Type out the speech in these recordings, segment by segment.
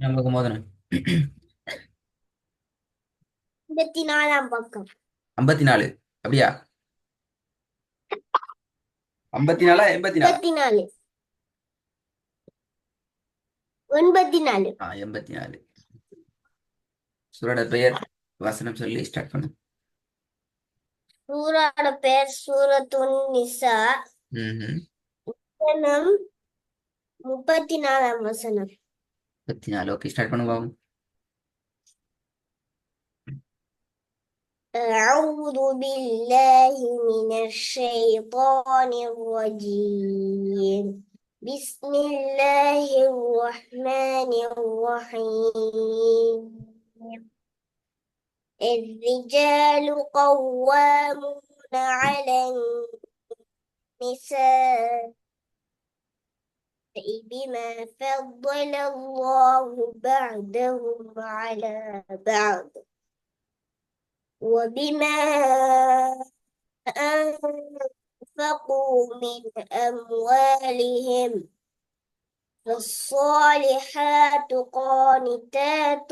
நமக்கு மோதன 54ஆம் பக்கம். 54. அப்படியா? 54 84? 54. 84. 84. சூரோட பெயர் வசனம் சொல்லி ஸ்டார்ட் பண்ணு. சூராட பெயர் சூரத்துன் நிசா. ம். வசனம் 34ஆம் வசனம். 34. ஓகே, ஸ்டார்ட் பண்ணு பாவம். أعوذ بالله من الشيطان الرجيم. بسم الله الرحمن الرحيم. الرجال قوامون على النساء بما فضل الله بعضهم على بعض وبما أنفقوا من أموالهم. فالصالحات قانتات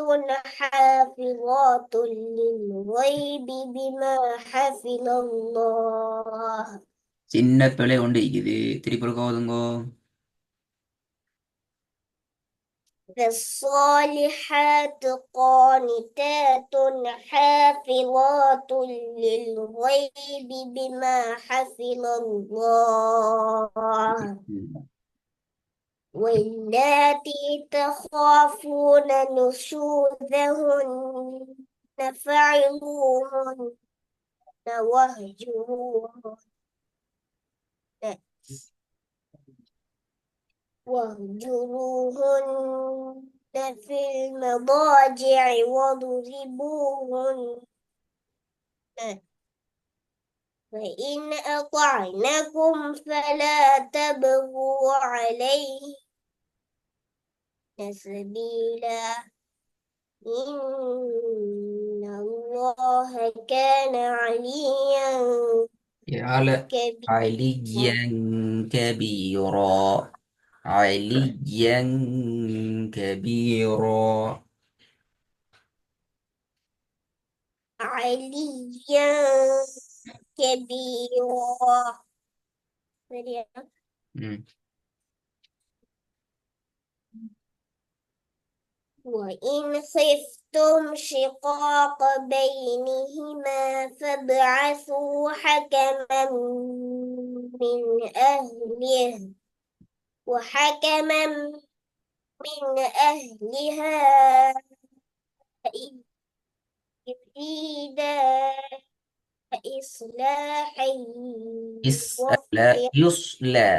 حافظات للغيب بما حفظ الله. சின்ன பிழை உண்டு இது. திருப்பி கொடுக்க ஓதுங்கோ. فالصالحات قانتات حافظات للغيب بما حفظ الله. واللاتي تخافون نشوزهن فعظوهن واهجروهن في المضاجع واضربوهن. فإن أطعنكم فلا تبغوا عليه سبيلا إن الله كان عليا على عليا كبيرا. عليا كبيرا. عليا كبيرا. م. وإن خفتم شقاق بينهما فابعثوا حكما من أهله وحكما من أهلها إن يريدا إصلاحا اسأل يصلى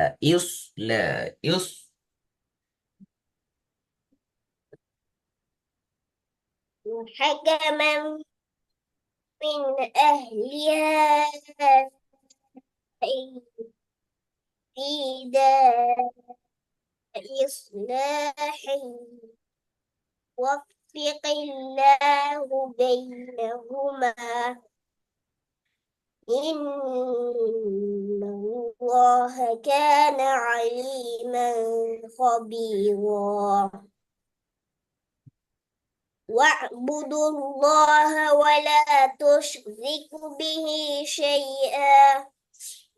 وحكما من أهلها إن يريدا إصلاحا وفق الله بينهما إن الله كان عليما خبيرا. واعبدوا الله ولا تشركوا به شيئا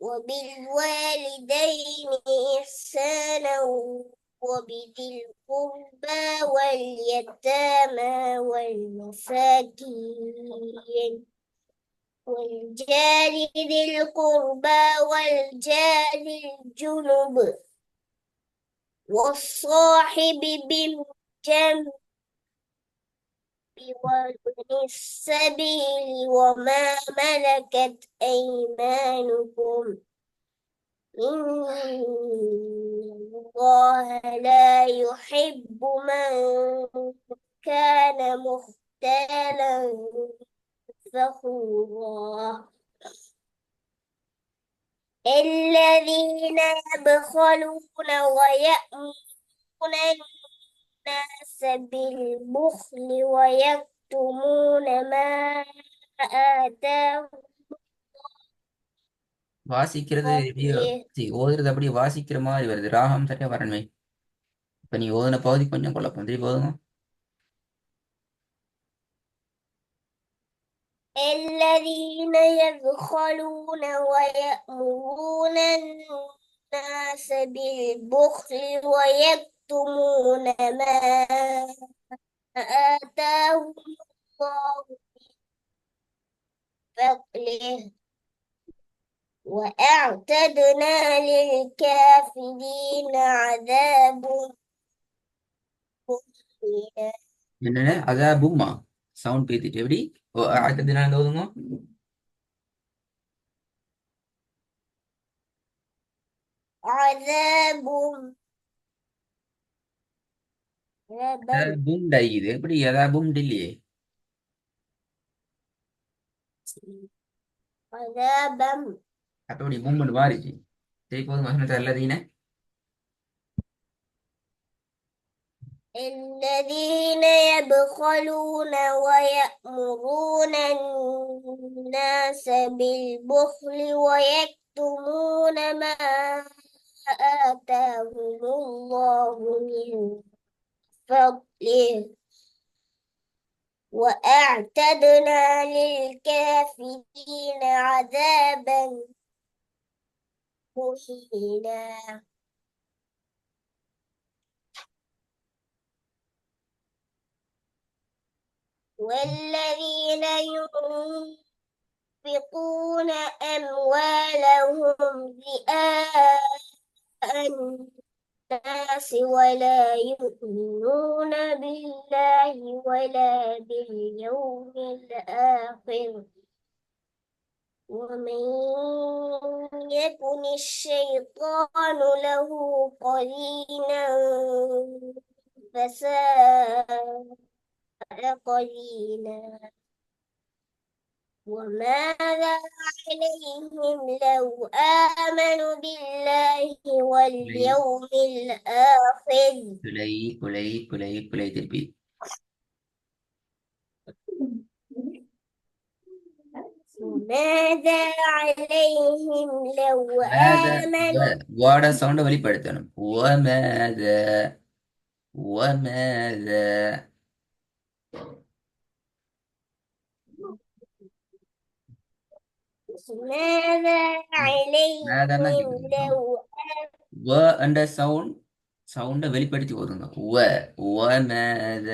وبالوالدين إحسانا وبذي القربى واليتامى والمساكين والجار ذي القربى والجار الجنب والصاحب بالجنب وابن السبيل وما ملكت أيمانكم إن الله لا يحب من كان مختالا فخورا. الذين يبخلون ويأمرون الناس بالبخل ويكتمون ما آتاهم வாசிக்கிறது எப்படியோ فضله. ஓதுறது அப்படியே வாசிக்கிற மாதிரி வருது. ராகம் சரியா வரணுமே. இப்ப நீ ஓதுன பகுதி கொஞ்சம் குழப்பம். திருப்பி ஓதுங்க. الذين يبخلون ويأمرون الناس بالبخل ويكتمون ما آتاهم الله فضله وأعتدنا للكافرين عذاب مهينا என்னென்ன அதாபும்மா சவுண்ட் பேத்திட்டு எப்படி அடுத்தது நான் ஓதுங்க. عذاب عذابا அதாபும் டையுது எப்படி அதாபும் இல்லையே. عذابا அப்ப இப்படி பூம்பு மாறிச்சு. சரி போதும் வசனத்தை எல்லாத்தையும் الذين يبخلون ويأمرون الناس بالبخل ويكتمون ما آتاهم الله من فضله وأعتدنا للكافرين عذابا مهينا والذين ينفقون أموالهم رئاء الناس ولا يؤمنون بالله ولا باليوم الآخر ومن يكن الشيطان له قرينا فساء قرينا وماذا عليهم لو آمنوا بالله குலை واليوم الآخر குலை குலை குலை குலை திருப்பி ماذا عليهم لو மேத آمنوا வாட சவுண்ட வெளிப்படுத்தணும். மேத மேத ماذا மேதன்னா عليهم கேட்கணும். لو என்ற சவுண்ட வெளிப்படுத்தி ஓதுங்க. மேத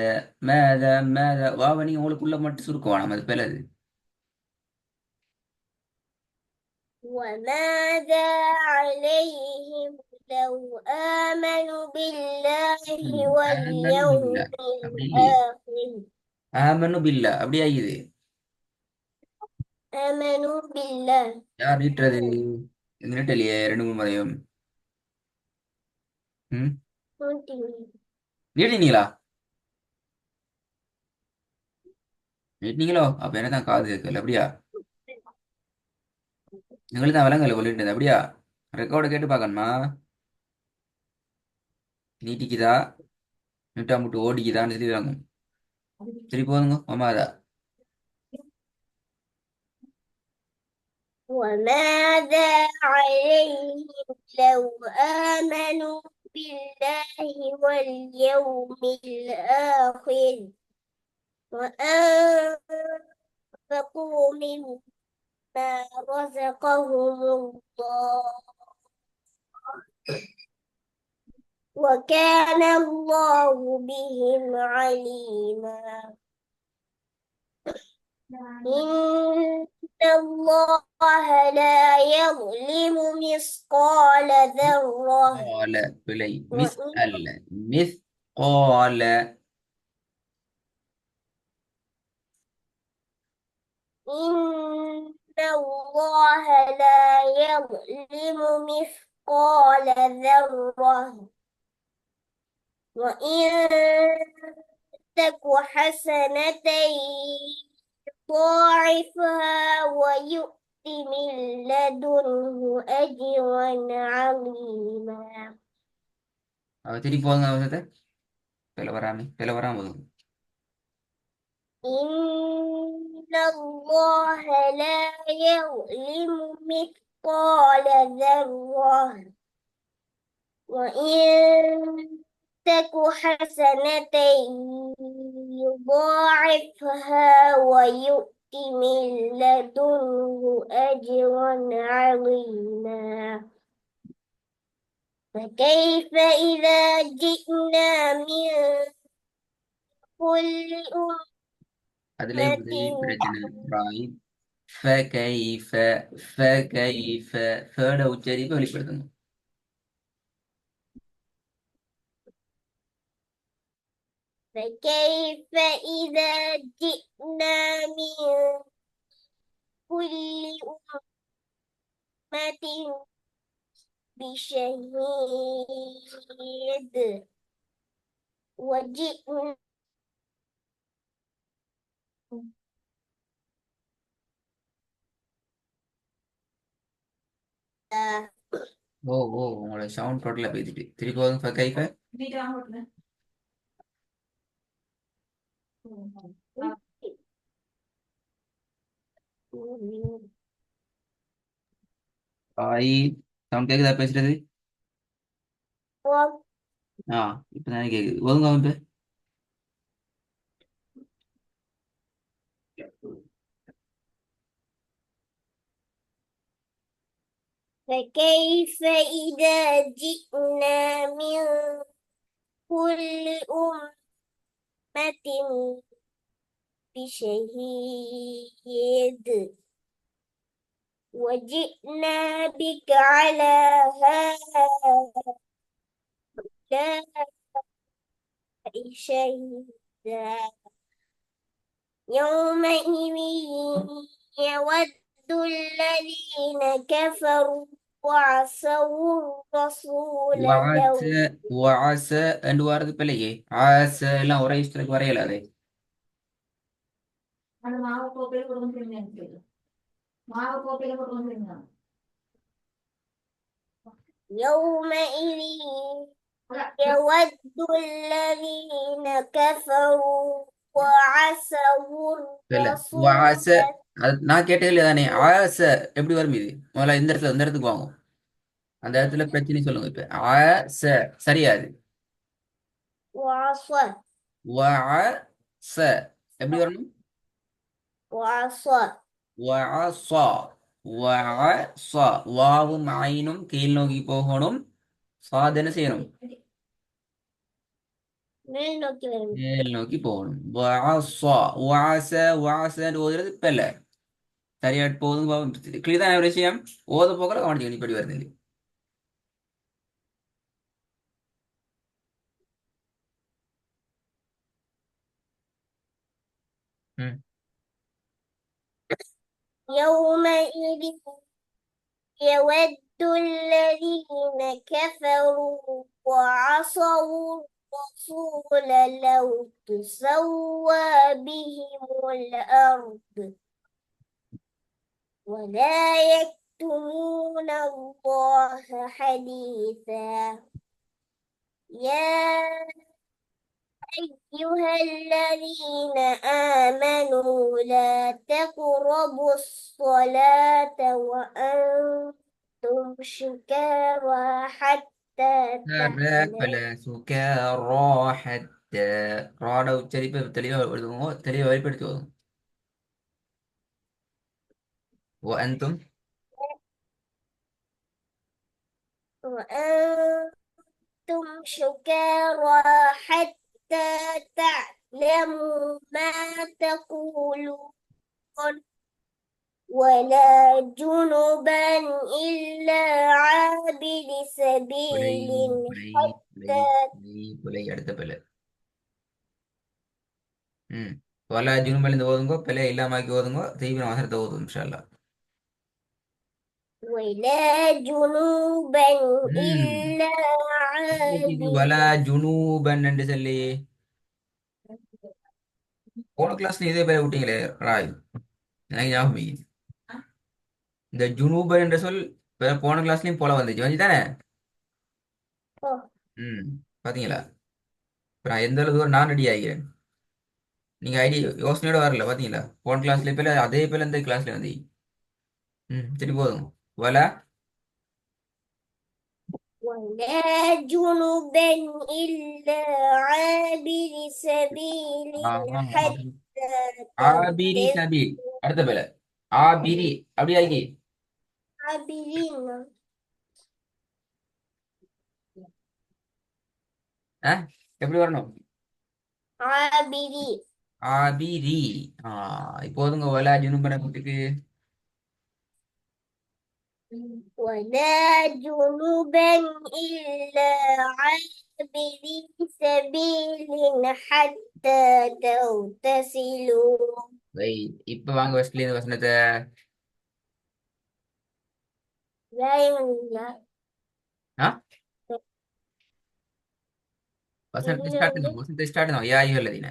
மேத மேத வாவ நீங்க உங்களுக்குள்ள மட்டும் சுருக்கம் வேணாம், அது பிறகு وماذا عليهم لو آمنوا بالله ஆமனு واليوم பில்லா அப்படி இல்லையே. الآخر ஆமனு பில்லா அப்படி ஆகுது. آمنوا بالله யார் நீட்டுறது? நீட்டலையே ரெண்டு மூணு முறையும். ம் நீட்டினீங்களா? நீட்டினீங்களோ? அப்ப என்னதான் காது கேட்கல அப்படியா? எங்களுக்கு தான் விலங்கல சொல்லிட்டு அப்படியா? ரெக்கார்டை கேட்டு பார்க்கணுமா? நீட்டிக்குதா நீட்டா முட்டு ஓடிக்குதான்னு சொல்லி விளங்கும். சரி போதுங்க மாமாதா. وماذا عليهم لو آمنوا بالله واليوم الآخر وأنفقوا مما رزقهم الله وكان الله بهم عليما إن الله لا يظلم مثقال ذرة قال பிழை மிஸ் وإن அல்ல மிஸ் قال الله لا يظلم مثقال ذرة وإن تك حسنة يضاعفها ويؤت من لدنه أجرا عظيما அவ திருப்பி போதுங்க அவசரத்தை பிள வராம போதும். إن الله لا يظلم مثقال ذرة وإن تك حسنة يضاعفها ويؤت من لدنه أجرا عظيما فكيف إذا جئنا من كل அதுலயும் ஒரே أمة பிரச்சனை. right. فكيف فكيف ஃபேட உச்சரிப்பை வெளிப்படுத்தணும். فكيف إذا جئنا من كل أمة بشهيد وجئنا ஓ ஓ உங்களோட சவுண்ட் டோட்டலா பேசிட்டு திருப்பி போதும் ஃபகைஃப. ஆய் சவுண்ட் கேக்குதா பேசுறது? ஆ இப்பதானே கேக்குது. ஒதுங்க வந்து فكيف إذا جئنا من كل أمة بشهيد وجئنا بك على هؤلاء شهيدا يومئذ يود الذين كفروا وعصوا الرسول வாச لو வாச ரெண்டு வாரது பிள்ளையே ஆச எல்லாம் ஒரே இஷ்டத்துக்கு வரையலாதே. அந்த மாவு கோப்பையில கொண்டு வந்து வைங்க எனக்கு. மாவு கோப்பையில கொண்டு வந்து வைங்க. يومئذ يود الذين كفروا وعصوا இல்ல الرسول வாச அது நான் கேட்டது இல்லையா தானே. ஆச எப்படி வரும் இது? முதல்ல இந்த இடத்துல இந்த இடத்துக்கு வாங்க. அந்த இடத்துல பிரச்சனை சொல்லுங்க. இப்ப ஆச சரியாது. وعصى வாச எப்படி வரணும்? وعصى வஅஸா வஅஸா வாவும் ஐனும் கீழ் நோக்கி போகணும். சாத் என்ன செய்யணும்? மேல் நோக்கி வரும் மேல் நோக்கி போகணும். வஅஸா வஅஸ வஅஸன்னு ஓதுறது பெல சரியா போதும். கிளியர் தான் விஷயம். ஓத போகல கவனிச்சு இப்படி வருது. ம் يومئذ يود الذين كفروا وعصوا الرسول لو تسوى بهم الأرض ولا يكتمون الله حديثا يا أيها الذين آمنوا لا تقربوا الصلاة وأنتم سكارى حتى تعلموا سكارى حتى ராட உச்சரிப்பை தெளிவாக எழுதுவோங்க. தெளிவாக வெளிப்படுத்தி வரும். وأنتم وأنتم سكارى حتى تعلموا ما تقولون ولا جنبا إلا عابر புலை سبيل புலை புலை حتى புலை புலை அடுத்த பிள்ளை. வலா ஜுனுபல் இந்த ஓதுங்கோ. பிள்ளை இல்லாமாக்கி ஓதுங்கோ. தீவிர அவசரத்தை ஓதும் இன்ஷா அல்லாஹ். ولا جنوبا ம் إلا இது عابر வலா ஜுனூபன் என்று சொல்லி போன கிளாஸ்ல இதே பேரை விட்டீங்களே ராய். எனக்கு ஞாபகம் இல்லை. இந்த ஜுனூபன் என்ற சொல் போன கிளாஸ்லயும் போல வந்துச்சு வந்து தானே. ம் பாத்தீங்களா? இப்ப நான் எந்த அளவு தூரம் நான் ரெடி ஆகிறேன். நீங்க ஐடி யோசனையோட வரல பாத்தீங்களா? போன கிளாஸ்ல பேல அதே பேல இந்த கிளாஸ்ல வந்து சரி போதும். வலா ولا جنبا إلا عابر سبيل ஆஹா. حتى ஆபிரி تغتسل சபீல் அடுத்த பேல ஆபிரி அப்படி ஆகி عابرين எப்படி வரணும்? عابري ஆபிரி. இப்போதுங்க வலா ஜுனுபன குட்டிக்கு ولا جنبا إلا عابري سبيل حتى تغتسلوا இப்ப வாங்க ஃபர்ஸ்ட்ல இந்த வசனத்தை. لا يمنع ஆ வசனத்தை ஸ்டார்ட் பண்ணுங்க, வசனத்தை ஸ்டார்ட் பண்ணுங்க. யா ஐயுஹல்லதீன.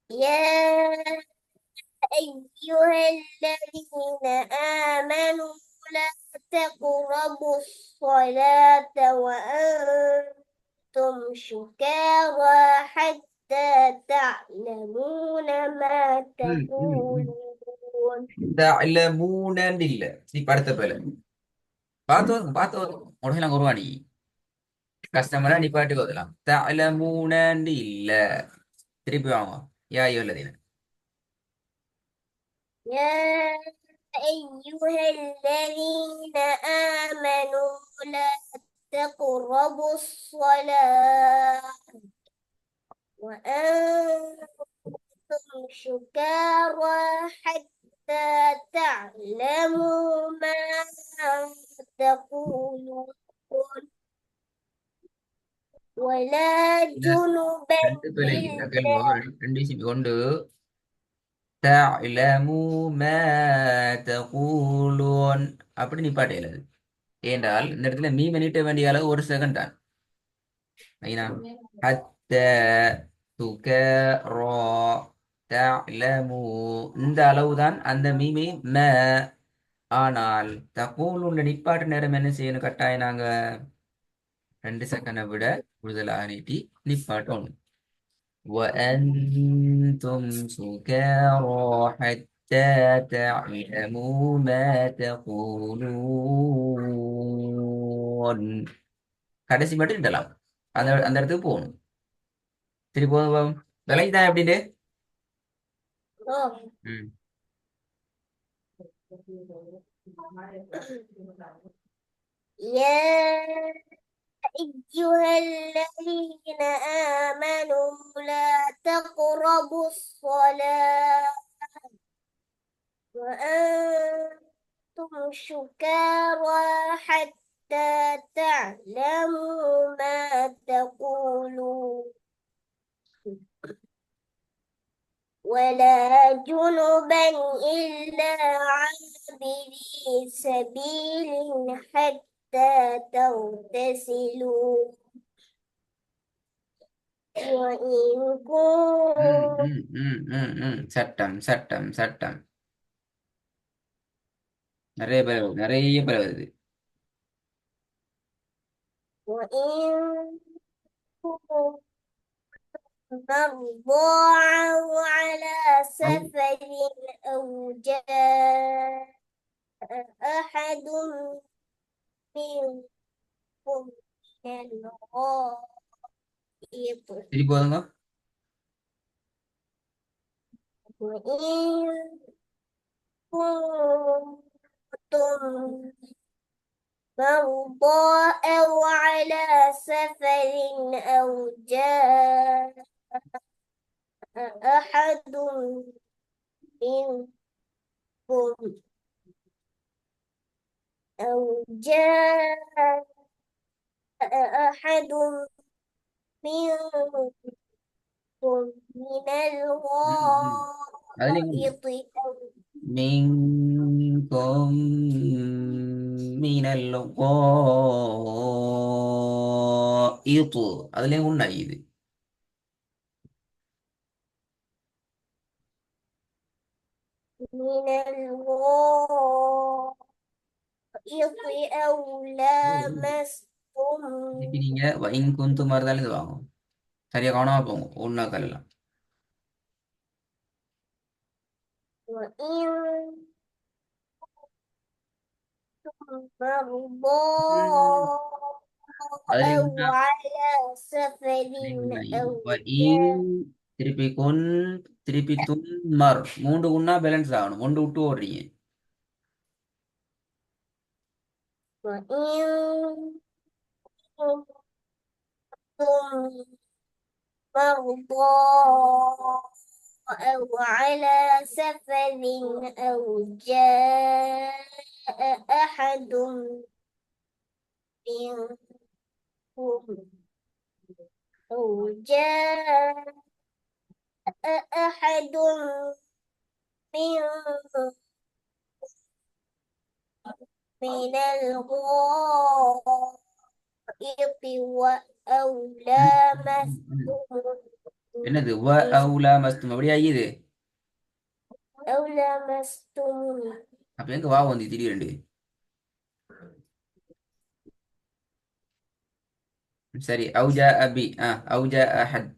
يا أيها الذين آمنوا لا تقربوا الصلاة وأنتم سكارى حتى تعلمون ما ம், ம், ம். تقولون இல்ல மூணு இல்ல. சரி படுத்த பேல பார்த்து உடனே நாங்க உருவாணி கஸ்டமரா நிப்பாட்டி ஓதலாம். இல்ல மூணு இல்ல. திருப்பி வாங்க. யா ஐயுஹல்லதீன. يا أيها الذين آمنوا لا تقربوا الصلاة وأنتم سكارى حتى تعلموا ما تقولون ولا جنبا ரெண்டு பேல இல்ல إلا கேளுங்க. ரெண்டு விஷயம் கொண்டு தஅலமு மா தகூலூன் அப்படி நிப்பாட்டே இயலாது. ஏண்டால் இந்த இடத்துல மீமை நீட்ட வேண்டிய அளவு ஒரு செகண்ட் தான். ஐனா ஹத்த துகரா தஅலமு இந்த அளவுதான் அந்த மீமை ம. ஆனால் தகூலுன்ற நிப்பாட்ட நேரம் என்ன செய்யணும்? கட்டாயம் நாங்க 2 செகண்டை விட கூடுதலாக நீட்டி நிப்பாட்டணும். وأنتم سكارى حتى تعلموا ما تقولون. கடைசி மட்டும் இடலாம். அந்த அந்த இடத்துக்கு போகணும். சரி போதும். விலைக்கு எப்படின்னு. ம். يا أيها الذين آمنوا لا تقربوا الصلاة وأنتم سكارى حتى تعلموا ما تقولون ولا جنبا إلا عابري سبيل حتى تغتسلوا وإن كنتم சட்டம் சட்டம் சட்டம். நிறைய பேர் நிறைய பேர் வருது. وإن كنتم مرضى أو على سفر أو جاء أحد منكم من الغائط சரி போதுங்க. وإن كنتم مرضى أو على سفر أو جاء أحد منكم أو جاء أحد منكم من அதுலயும் الغائط أو منكم من الغائط அதுலயும் உண்ணா இது. من الغائط أو لامستم இப்ப நீங்க வைன் குந்து மாதிரி தான் இது வாங்கும். சரியா கவனமா போங்க. ஒன்னா கல்லாம். وإن مرضى அதுலயும் أو على سفر உண்ணா இது أو வைன் جاء திருப்பி கொன், திருப்பி துன், மர். மூன்று குன்னா பேலன்ஸ் ஆகணும். ஒன்று விட்டு ஓடுறீங்க. وإن كنتم مرضى أو على سفر أو جاء أحد منكم أو جاء أحد منكم من الغائط أو لامستم என்னது வ அவுலா மஸ்தும் அப்படியா இது? أو لامستم அப்ப எங்க வா வந்து திடீரெண்டு? சரி, அவுஜா அபி அவுஜா அஹத்.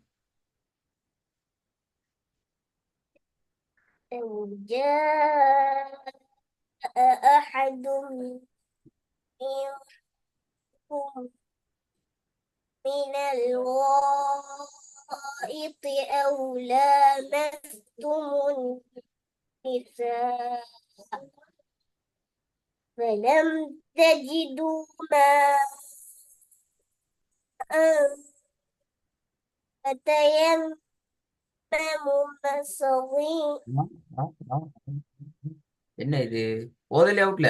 أو جاء أحد منكم من الغائط أو لامستم النساء فلم تجدوا ماء فتيمموا என்ன இது? ஓதலே அவுட்ல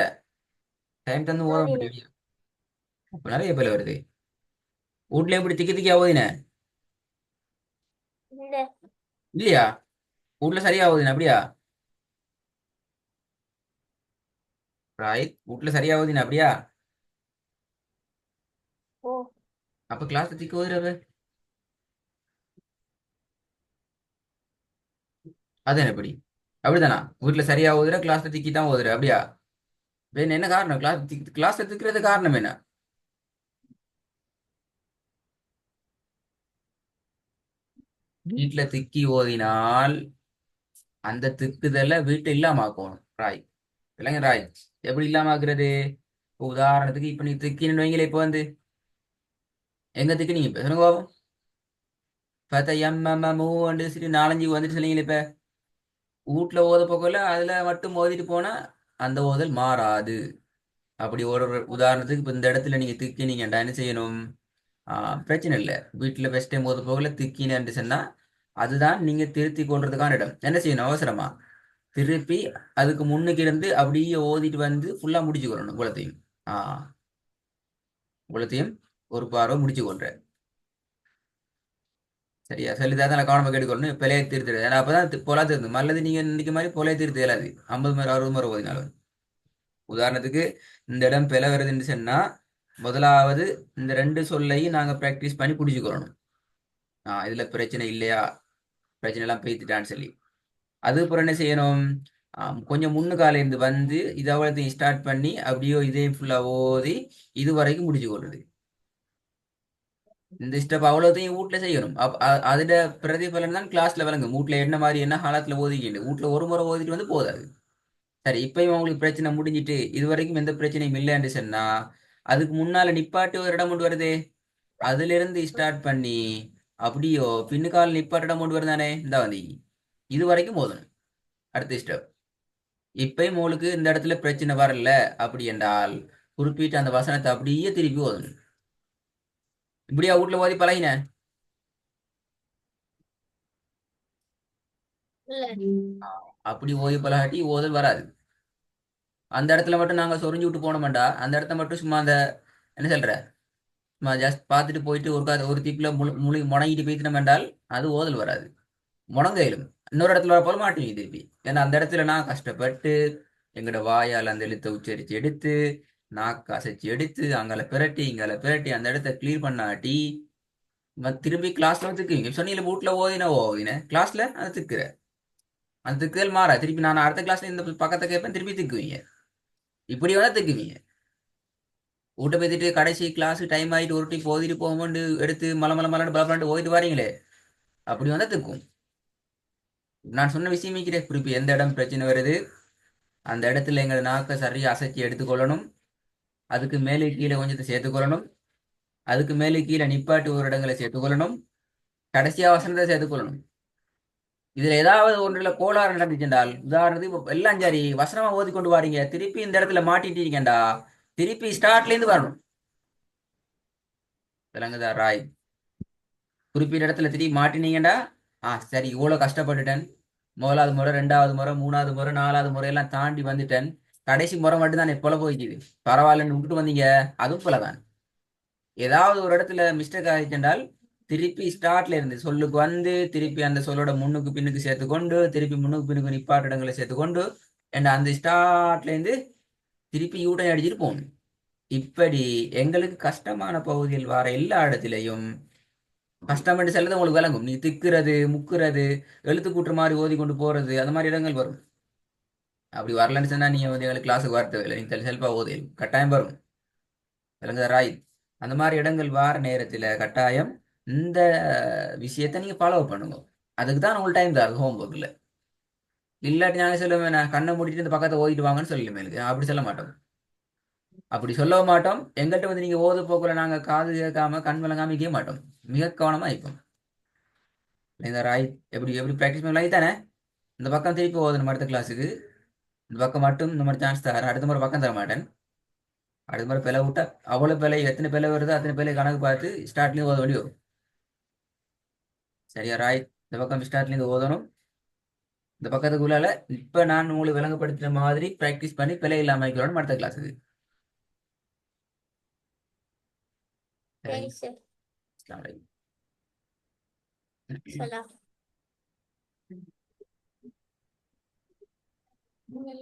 டைம் தந்து ஓத صعيدا முடியும். அப்ப நிறைய பேர் வருது. வீட்ல எப்படி திக்கி திக்கி ஆகுதுண்ணே? لا இல்லையா? வீட்ல சரியா ஆகுதுண்ணே அப்படியா? ரைட், வீட்ல சரியா ஆகுதுண்ணே அப்படியா? أوه. அப்ப கிளாஸ் திக்கி ஓதுறவ அதான் எப்படி? அப்படிதானா? வீட்ல சரியா ஓதுற, கிளாஸ்ல திக்கி தான் ஓதுற அப்படியா? வேணும் என்ன காரணம்? கிளாஸ்ல திக்கிறது காரணம் என்ன? வீட்ல திக்கி ஓதினால் அந்த திக்குதல வீட்டை இல்லாம ஆக்கணும். ராய், இல்லைங்க ராய். எப்படி இல்லாம ஆக்குறது? இப்ப உதாரணத்துக்கு இப்ப நீ திக்கின்னு வைங்களே, இப்ப வந்து எங்க திக்கு இப்ப சொல்லுங்க பாப்போம். பார்த்தா எம் சரி நாலஞ்சு வந்துட்டு சொன்னீங்களே இப்ப. வீட்ல ஓத போகல அதுல மட்டும் ஓதிட்டு போனா அந்த ஓதல் மாறாது. அப்படி ஒரு உதாரணத்துக்கு இப்ப இந்த இடத்துல நீங்க திக்கினீங்கடா என்ன செய்யணும்? பிரச்சனை இல்லை. வீட்டுல ஃபர்ஸ்ட் டைம் ஓத போகல திக்கின்னு சொன்னா அதுதான் நீங்க திருத்தி கொள்றதுக்கான இடம். என்ன செய்யணும்? அவசரமா திருப்பி அதுக்கு முன்னுக்கு இருந்து அப்படியே ஓதிட்டு வந்து ஃபுல்லா முடிச்சு கொள்ளணும் குளத்தையும். ஆஹ் குளத்தையும் ஒரு பார்வை முடிச்சு கொள்றேன். சரியா? சொல்லிதான் நான் கவனமா கேட்டுக்கொள்ளணும். பிழையை திருத்துறது, ஏன்னா அப்பதான் பொலா திருத்து. மல்லது நீங்க இன்னைக்கு மாதிரி பொலையை திருத்த இயலாது. 50 முறை 60 முறை ஓதினாலும். உதாரணத்துக்கு இந்த இடம் பிழை வருதுன்னு சொன்னா முதலாவது இந்த ரெண்டு சொல்லையும் நாங்க பிராக்டிஸ் பண்ணி புடிச்சுக்கொள்ளணும். இதுல பிரச்சனை இல்லையா, பிரச்சனை எல்லாம் பேத்துட்டான்னு சொல்லி அதுக்கப்புறம் என்ன செய்யணும்? கொஞ்சம் முன்னுக்கால இருந்து வந்து இது அவ்வளோத்தையும் ஸ்டார்ட் பண்ணி அப்படியோ இதையும் ஃபுல்லா ஓதி இது வரைக்கும் முடிச்சு கொள்றது. இந்த ஸ்டெப் அவ்வளோத்தையும் வீட்ல செய்யணும். அதோட பிரதிபலன் தான் கிளாஸ்ல விளங்கும். வீட்ல என்ன மாதிரி என்ன ஹாலத்துல ஓதிக்கிண்டு வீட்ல ஒரு முறை ஓதிட்டு வந்து போதாது. சரி, இப்பயும் உங்களுக்கு பிரச்சனை முடிஞ்சிட்டு இது வரைக்கும் எந்த பிரச்சனையும் இல்லைன்னு சொன்னா அதுக்கு முன்னால நிப்பாட்டு ஒரு இடம் கொண்டு வருதே, அதுல இருந்து ஸ்டார்ட் பண்ணி அப்படியோ பின்னுக்கால நிப்பாட்டு இடம் கொண்டு வருதானே இந்த வந்து இது வரைக்கும் ஓதணும். அடுத்த ஸ்டெப். இப்பயும் உங்களுக்கு இந்த இடத்துல பிரச்சனை வரல அப்படி என்றால் குறிப்பிட்ட அந்த வசனத்தை அப்படியே திருப்பி ஓதணும். இப்படியா வீட்ல ஓதி பழகின? لا அப்படி ஓதி பழகாட்டி ஓதல் வராது. அந்த இடத்துல மட்டும் நாங்க சொரிஞ்சு விட்டு போனோம்டா அந்த இடத்த மட்டும் சும்மா அந்த என்ன சொல்ற சும்மா ஜஸ்ட் பார்த்துட்டு போயிட்டு ஒரு தீப்புல முழு முணங்கிட்டு போயிட்டு என்றால் அது ஓதல் வராது. முழங்கையிலும் இன்னொரு இடத்துல வர போல மாட்டீங்க திருப்பி. ஏன்னா அந்த இடத்துல நான் கஷ்டப்பட்டு எங்களோட வாயால் அந்த எழுத்தை உச்சரிச்சு எடுத்து நாக்கு அசைச்சு எடுத்து அங்கால பிரட்டி இங்கால பிரட்டி அந்த இடத்த கிளியர் பண்ணாட்டி திரும்பி கிளாஸ்ல வந்து திக்குவீங்க. சொன்னீங்க வீட்ல ஓதின கிளாஸ்ல அது திக்குற அந்த திக்குதல் மாறா. திருப்பி நான் அடுத்த கிளாஸ்ல இந்த பக்கத்தை கேட்பேன், திருப்பி திக்குவீங்க. இப்படி வேணா திக்குவீங்க. வீட்டை பேத்திட்டு கடைசி கிளாஸ் டைம் ஆகிட்டு ஒரு டீ ஓதிட்டு போகும்போது எடுத்து மலை மலை மலைன்னு பலப்பலான்ட்டு ஓதிட்டு வாரீங்களே, அப்படி வந்தா திக்கும். நான் சொன்ன விஷயம் குறிப்பு எந்த இடம் பிரச்சனை வருது அந்த இடத்துல எங்கள் நாக்கை சரியா அசைச்சு எடுத்துக்கொள்ளணும். அதுக்கு மேலே கீழே கொஞ்சத்தை சேர்த்துக்கொள்ளணும். அதுக்கு மேலே கீழே நிப்பாட்டு ஒரு இடங்களை சேர்த்துக்கொள்ளணும். கடைசியா வசனத்தை சேர்த்துக்கொள்ளணும். இதுல ஏதாவது ஒன்றுல கோளாறு நடந்துச்சுண்டால் உதாரணத்துக்கு இப்ப எல்லாம் சரி வசனமா ஓதி கொண்டு வாரீங்க திருப்பி இந்த இடத்துல மாட்டிட்டீங்கடா திருப்பி ஸ்டார்ட்ல இருந்து வரணும். விளங்குதா ராய்? குறிப்பிட்ட இடத்துல திருப்பி மாட்டினீங்கடா, சரி இவ்வளவு கஷ்டப்பட்டுட்டேன், முதலாவது முறை ரெண்டாவது முறை மூணாவது முறை நாலாவது முறையெல்லாம் தாண்டி வந்துட்டேன், கடைசி முறை மட்டும் தான் போல போய்க்குது, பரவாயில்லன்னு விட்டுட்டு வந்தீங்க, அதுவும் போலதான். ஏதாவது ஒரு இடத்துல மிஸ்டேக் ஆகிச்சென்றால் திருப்பி ஸ்டார்ட்ல இருந்து சொல்லுக்கு வந்து திருப்பி அந்த சொல்லோட முன்னுக்கு பின்னுக்கு சேர்த்து கொண்டு திருப்பி முன்னுக்கு பின்னுக்கு நிப்பாட்ட இடங்களை சேர்த்து கொண்டு அந்த ஸ்டார்ட்ல இருந்து திருப்பி யூட்டன் அடிச்சுட்டு போகணும். இப்படி எங்களுக்கு கஷ்டமான பகுதியில் வர எல்லா இடத்திலையும் கஷ்டப்பட்டு செல்லது உங்களுக்கு விளங்கும். நீ திக்குறது முக்குறது எழுத்து கூட்டுற மாதிரி ஓதி கொண்டு போறது அந்த மாதிரி இடங்கள் வரும். அப்படி வரலன்னு சொன்னா நீங்க வந்து எங்களுக்கு கிளாஸுக்கு வர தேவையில்லை, நீங்க செல்ஃபா ஓதி கட்டாயம் வரும். விளங்குதா ராய்? அந்த மாதிரி இடங்கள் வார நேரத்துல கட்டாயம் இந்த விஷயத்தை நீங்க ஃபாலோ பண்ணுங்க. அதுக்கு தான் உங்களுக்கு டைம் தருது ஹோம்ஒர்க்ல. இல்லாட்டி நாங்க சொல்லுவேன் நான் கண்ணை மூடிட்டு இந்த பக்கத்தை ஓதிட்டு வாங்கன்னு சொல்லிடுமே, எனக்கு அப்படி சொல்ல மாட்டோம். அப்படி சொல்லவும் மாட்டோம். எங்கள்கிட்ட வந்து நீங்க ஓது போக்குல நாங்க காது கேட்காம கண் விளங்காம இருக்க மாட்டோம். மிக கவனமா இருப்போம். இந்த ராய் எப்படி எப்படி ப்ராக்டிஸ் பண்ணலாம் தானே? இந்த பக்கம் திருப்பி ஓதணும் அடுத்த கிளாஸுக்கு. இந்த பக்கம் மட்டும் இந்த மாதிரி சான்ஸ் தரேன், அடுத்த முறை பக்கம் தர மாட்டேன். அடுத்த முறை பிழை விட்டா அவ்வளவு பிழை எத்தனை பிழை வருதோ அத்தனை பிழை கணக்கு பார்த்து ஸ்டார்ட்லயும் ஓத வேண்டி வரும். சரியா ராய்? இந்த பக்கம் ஸ்டார்ட்ல இருந்து ஓதணும். இந்த பக்கத்துக்குள்ளால இப்ப நான் உங்களுக்கு விளங்கப்படுத்துற மாதிரி பிராக்டிஸ் பண்ணி பிழை இல்லாம வைக்கணும் அடுத்த கிளாஸுக்கு. சரி சார். சரி. சலாம். நீங்கள்